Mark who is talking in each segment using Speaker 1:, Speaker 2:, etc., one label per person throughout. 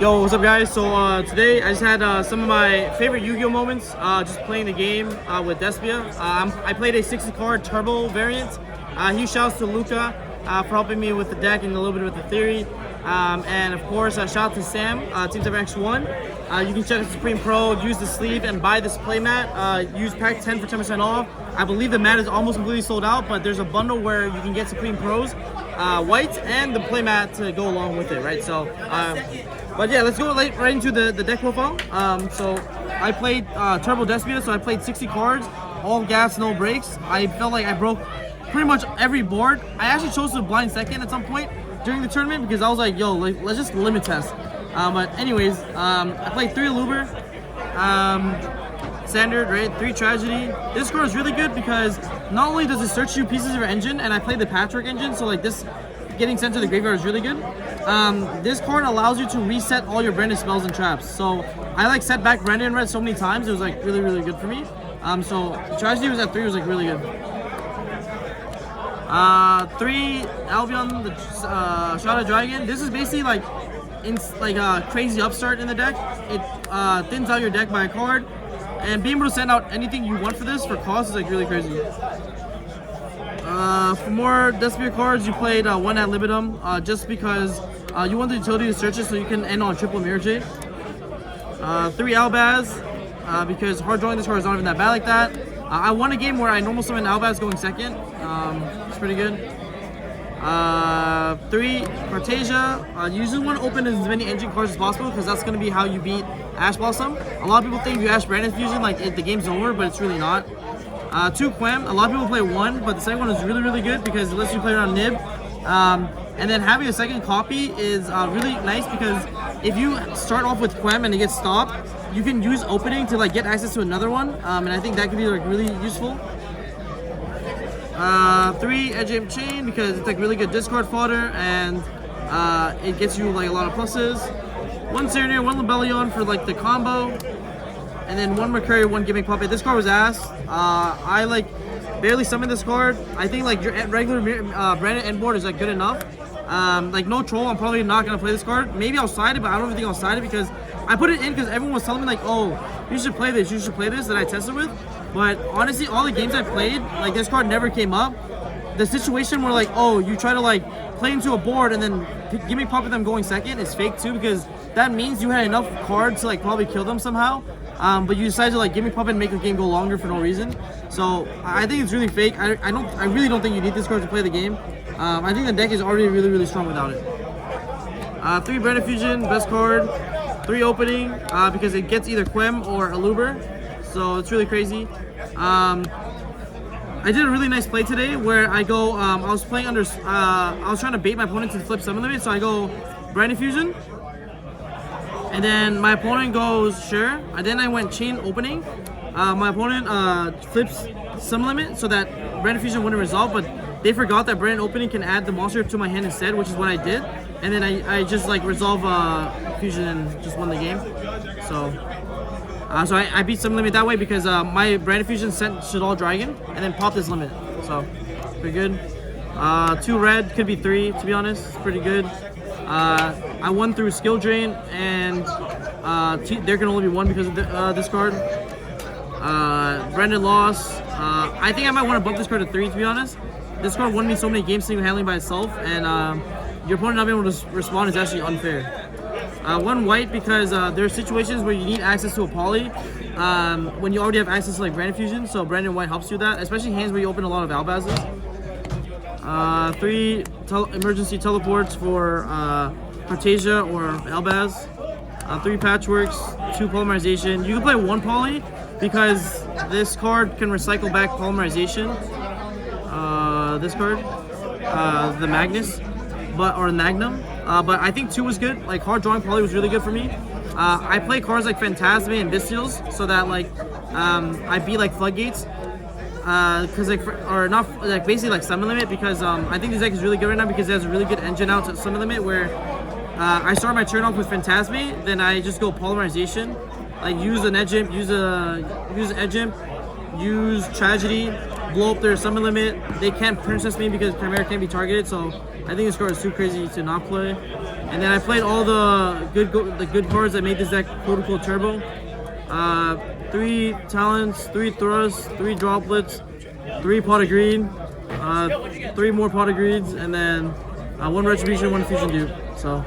Speaker 1: Yo, what's up guys? So today I just had some of my favorite Yu-Gi-Oh moments just playing the game with Despia. I played a 60 card turbo variant. Huge shouts to Luca for helping me with the deck and a little bit with the theory. And of course, shout out to Sam, Team Type X1. You can check out Supreme Pro, use the sleeve, and buy this playmat. Use pack 10 for 10% off. I believe the mat is almost completely sold out, but there's a bundle where you can get Supreme Pros, white, and the playmat to go along with it, right? So, but yeah, let's go right into the deck profile. So I played Turbo Despia, so I played 60 cards, all gas, no breaks. I felt like I broke pretty much every board. I actually chose to blind second at some point during the tournament because I was like, yo, let's just limit test. But anyways, I played 3 Aluber, standard, right? 3 Tragedy. This card is really good because not only does it search you pieces of your engine, and I played the Patchwork engine, so like this getting sent to the graveyard is really good. This card allows you to reset all your branded spells and traps. So I like set back branded and red so many times, it was like really good for me. So Tragedy was at 3, was like really good. 3 Albion, the Shadow Dragon. This is basically like crazy upstart in the deck. It thins out your deck by a card, and being able to send out anything you want for this for cost is like really crazy. For more Despia cards, you played 1 ad libitum, just because you want the utility to search it so you can end on triple Mirror Jade. 3 Albaz, because hard drawing this card is not even that bad like that. I won a game where I normal summon Albaz going second. It's pretty good. 3 Cartasia. You usually want to open as many engine cards as possible because that's going to be how you beat Ash Blossom. A lot of people think if you Ash Brandon Fusion, like the game's over, but it's really not. 2 Quem. A lot of people play 1, but the second one is really good because it lets you play around Nib. And then having a second copy is really nice because if you start off with Quem and it gets stopped, you can use opening to like get access to another one, and I think that could be like really useful. 3 Edge Aim Chain because it's like really good discard fodder and it gets you like a lot of pluses. 1 Serenade, 1 Lebellion for like the combo, and then 1 Mercury, 1 Gimmick Puppet. This card was ass. I like barely summoned this card. I think like your regular branded end board is like good enough. Like no troll, I'm probably not gonna play this card. Maybe I'll side it, but I don't even think I'll side it because I put it in because everyone was telling me like, oh, you should play this, that I tested with. But honestly, all the games I played, like this card never came up. The situation where like, oh, you try to like play into a board and then Gimmick Puppet them going second is fake too, because that means you had enough cards to like probably kill them somehow. But you decided to like Gimmick Puppet and make the game go longer for no reason. So I think it's really fake. I really don't think you need this card to play the game. I think the deck is already really strong without it. 3 Branded Fusion, best card. 3 Opening, because it gets either Quem or Aluber. So it's really crazy. I did a really nice play today where I go, I was playing under, I was trying to bait my opponent to flip summon limit, so I go Branded Fusion. And then my opponent goes sure, and then I went Chain Opening. My opponent flips summon limit so that Branded Fusion wouldn't resolve, but they forgot that Branded Opening can add the monster to my hand instead, which is what I did. And then I just like resolve Fusion and just won the game. So I beat summon limit that way because my Branded Fusion sent Shaddoll Dragon and then popped this limit. So pretty good. 2 red, could be 3 to be honest. It's pretty good. I won through skill drain, and there can only be 1 because of this card. Branded loss. I think I might want to bump this card to 3 to be honest. This card won me so many games single handling by itself, and your opponent not being able to respond is actually unfair. 1 white because there are situations where you need access to a poly when you already have access to like Branded Fusion, so Branded White helps you that, especially hands where you open a lot of Albazes. 3 emergency teleports for Cartasia or Albaz. 3 Patchworks, 2 Polymerization. You can play 1 poly because this card can recycle back Polymerization. This card, the Magnus, or Magnum. But I think 2 was good. Like hard drawing poly was really good for me. I play cards like Phantasme and Bestials so that like I beat like Floodgates. Because or not like basically like summon limit, because I think this deck is really good right now because it has a really good engine out to summon limit where I start my turn off with Phantasme, then I just go Polymerization, like use an Edge Imp, use Edge Imp, use Tragedy, blow up their summon limit. They can't princess me because Chimera can't be targeted, so I think this card is too crazy to not play. And then I played all the good cards that made this deck Protocol Turbo. 3 talents, 3 thrusts, 3 droplets, 3 pot of greed, 3 more pot of greeds, and then 1 retribution, 1 fusion dupe. So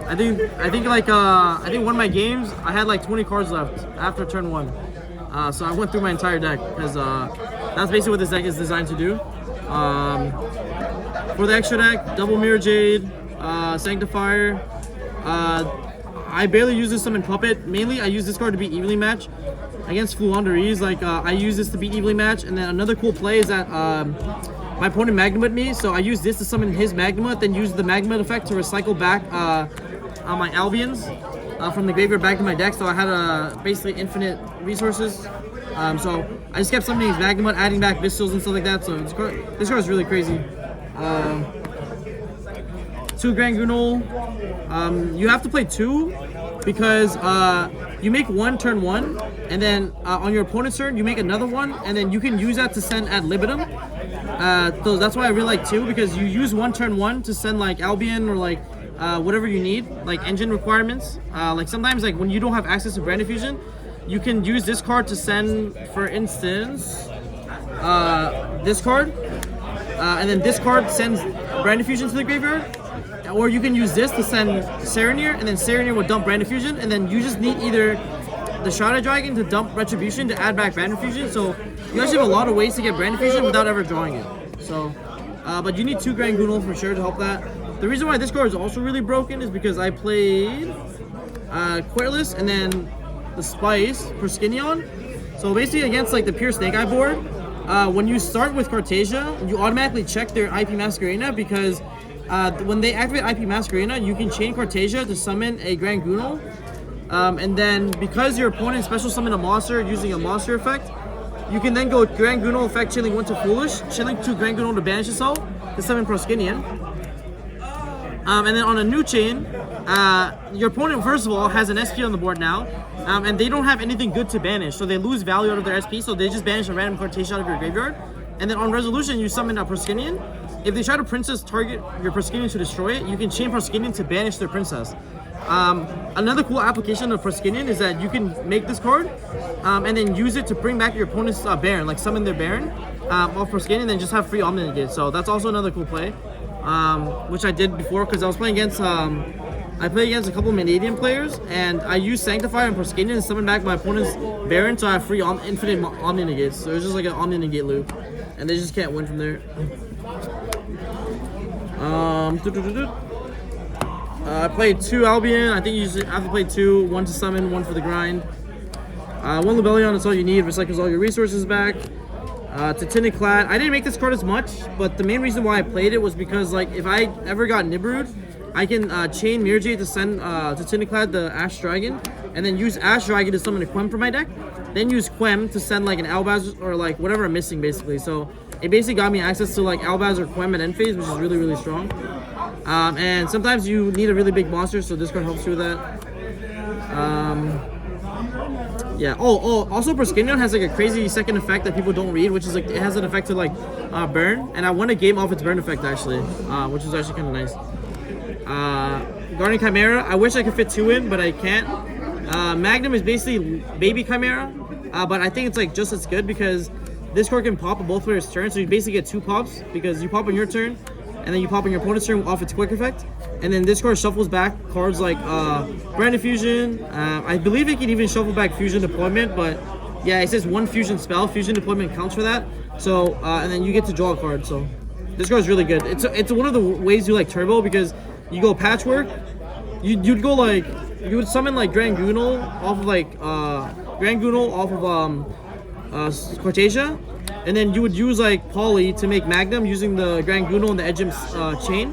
Speaker 1: I think one of my games I had like 20 cards left after turn 1. So I went through my entire deck because that's basically what this deck is designed to do. For the extra deck, double Mirror Jade, Sanctifier. I barely use this summon Puppet. Mainly, I use this card to beat evenly match against Fluanderies. Like I use this to beat evenly match, and then another cool play is that my opponent Magnema'd me, so I use this to summon his Magnema'd, then use the Magnema'd effect to recycle back on my Albions from the graveyard back to my deck. So I had basically infinite resources. So I just kept summoning his Magnema'd, adding back Vistals and stuff like that. So this card is really crazy. 2 Grand Gunol. You have to play 2 because you make 1 turn 1, and then on your opponent's turn you make another 1, and then you can use that to send ad libitum. So that's why I really like 2, because you use 1 turn 1 to send like Albion or like whatever you need, like engine requirements. Like sometimes like when you don't have access to Brand Infusion, you can use this card to send, for instance, this card, and then this card sends Brand Infusion to the graveyard. Or you can use this to send Serenir, and then Serenir will dump Brand Infusion, and then you just need either the Shadow Dragon to dump Retribution to add back Brand Infusion. So you actually have a lot of ways to get Brand Infusion without ever drawing it. So, but you need 2 Grand Gunol for sure to help that. The reason why this card is also really broken is because I played Querless and then the Spice for Skinion. So basically against like the pure Snake Eye board, when you start with Cartesia, you automatically check their IP Masquerena, because when they activate IP Masquerena, you can chain Cartesia to summon a Grand Gunol. And then because your opponent special summoned a monster using a monster effect, you can then go Grand Gunol effect, chilling 1 to Foolish, chilling 2 Grand Gunol to banish itself to summon Proskinian. And then on a new chain, your opponent first of all has an SP on the board now, and they don't have anything good to banish, so they lose value out of their SP, so they just banish a random Cartesia out of your graveyard. And then on resolution, you summon a Proskinian. If they try to princess target your Proskinian to destroy it, you can chain Proskinian to banish their princess. Another cool application of Proskinian is that you can make this card and then use it to bring back your opponent's Baron, like summon their Baron off Proskinian, and then just have free Omni Negate. So that's also another cool play, which I did before because I was playing against I played against a couple of Canadian players, and I used Sanctifier and Proskinian to summon back my opponent's Baron, so I have free infinite Omni Negates. So it's just like an Omni Negate loop, and they just can't win from there. I played 2 Albion. I think you usually have to play 2, 1 to summon, 1 for the grind. 1 Libellion, that's all you need. Recycles all your resources back. Titanic Clad. I didn't make this card as much, but the main reason why I played it was because like if I ever got Nibirued, I can chain Mirror Jade to send Titanic Clad the Ash Dragon, and then use Ash Dragon to summon a Quem for my deck. Then use Quem to send like an Albaz or like whatever I'm missing basically. So it basically got me access to like Albaz or Quem at end phase, which is really, really strong. And sometimes you need a really big monster, so this card helps you with that. Yeah. Also Proskinion has like a crazy second effect that people don't read, which is like it has an effect to like burn, and I won a game off its burn effect actually, which is actually kind of nice. Guardian Chimera. I wish I could fit 2 in, but I can't. Magnum is basically baby Chimera, but I think it's like just as good because this card can pop on both players' turns, so you basically get 2 pops because you pop on your turn, and then you pop on your opponent's turn off its quick effect, and then this card shuffles back cards like Brand Infusion. I believe it can even shuffle back Fusion Deployment, but yeah, it says 1 Fusion spell. Fusion Deployment counts for that. So and then you get to draw a card. So this card is really good. It's one of the ways you like Turbo because you go Patchwork. You'd go like you would summon like Grand Gunol off of like Cortasia. And then you would use like Poly to make Magnum using the Grand Gunol and the Edgem chain.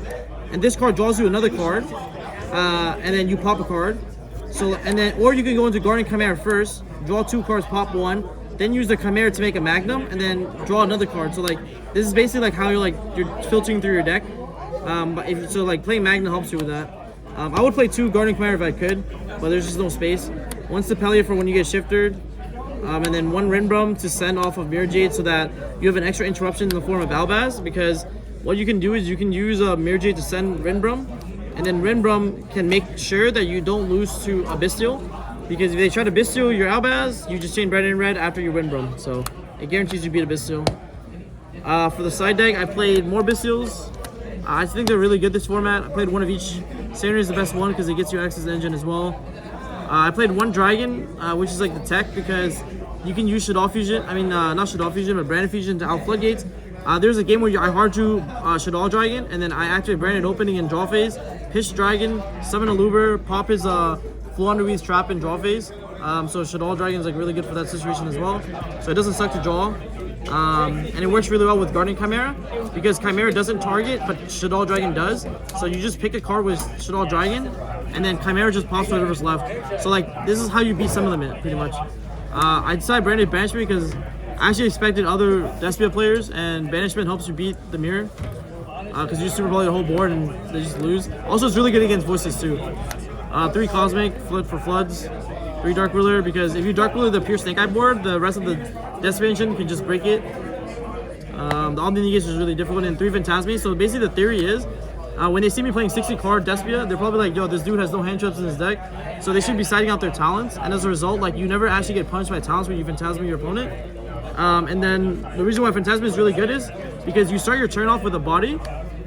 Speaker 1: And this card draws you another card. And then you pop a card. So or you can go into Guardian Chimera first, draw 2 cards, pop 1, then use the Chimera to make a Magnum, and then draw another card. So like this is basically like how you're filtering through your deck. But like playing Magnum helps you with that. I would play 2 Guardian Chimera if I could, but there's just no space. 1 Stapelia for when you get shifted. And then 1 Rinbrum to send off of Mirror Jade so that you have an extra interruption in the form of Albaz, because what you can do is you can use Mirror Jade to send Rinbrum, and then Rinbrum can make sure that you don't lose to a Bestial, because if they try to Bestial your Albaz, you just chain Brandon Red after your Rinbrum, so it guarantees you beat a Bestial. For the side deck, I played more Bestials. I think they're really good this format. I played one of each. Saner is the best one because it gets you X's engine as well. I played one Dragon, which is like the tech, because you can use Shaddoll Fusion. I mean, not Shaddoll Fusion, but Brandon Fusion to out Floodgates. There's a game where I hard drew Shaddoll Dragon, and then I activate Brandon Opening in draw phase, pitch Dragon, summon a Luber, pop his Full Underweave Trap in draw phase. So Shaddoll Dragon is like really good for that situation as well. So it doesn't suck to draw. And it works really well with Guardian Chimera, because Chimera doesn't target, but Shaddoll Dragon does. So you just pick a card with Shaddoll Dragon, and then Chimera just pops whatever's left. So like, this is how you beat Summon Limit, pretty much. I decided Brandon Banishment because I actually expected other Despia players, and Banishment helps you beat the mirror. Because you super play the whole board and they just lose. Also, it's really good against voices too. 3 Cosmic, Flood for Floods. 3 Dark Ruler, because if you Dark Ruler the pure Snake Eye board, the rest of the Despia engine can just break it. The All the Negation is really difficult, and 3 Phantasmi. So basically the theory is, when they see me playing 60 card Despia, they're probably like, yo, this dude has no hand traps in his deck. So they should be siding out their talents, and as a result, like, you never actually get punished by talents when you Phantasmi your opponent. And then the reason why Phantasmi is really good is because you start your turn off with a body.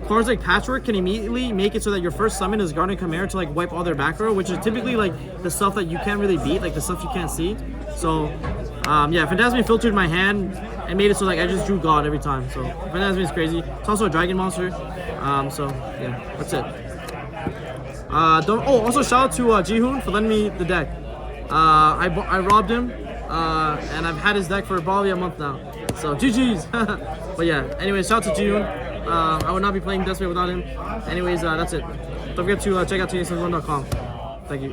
Speaker 1: Cards like Patchwork can immediately make it so that your first summon is Guardian Chimera to like wipe all their back row, which is typically like the stuff that you can't really beat, like the stuff you can't see. So yeah, Phantasmi filtered my hand and made it so like I just drew God every time. So Phantasmi is crazy. It's also a dragon monster. So yeah, that's it. Also shout out to Jihoon for lending me the deck. I robbed him, and I've had his deck for probably a month now. So GG's. But yeah, anyways, shout out to Jihoon. I would not be playing Despia without him. Anyways, that's it. Don't forget to check out TSN1.com. Thank you.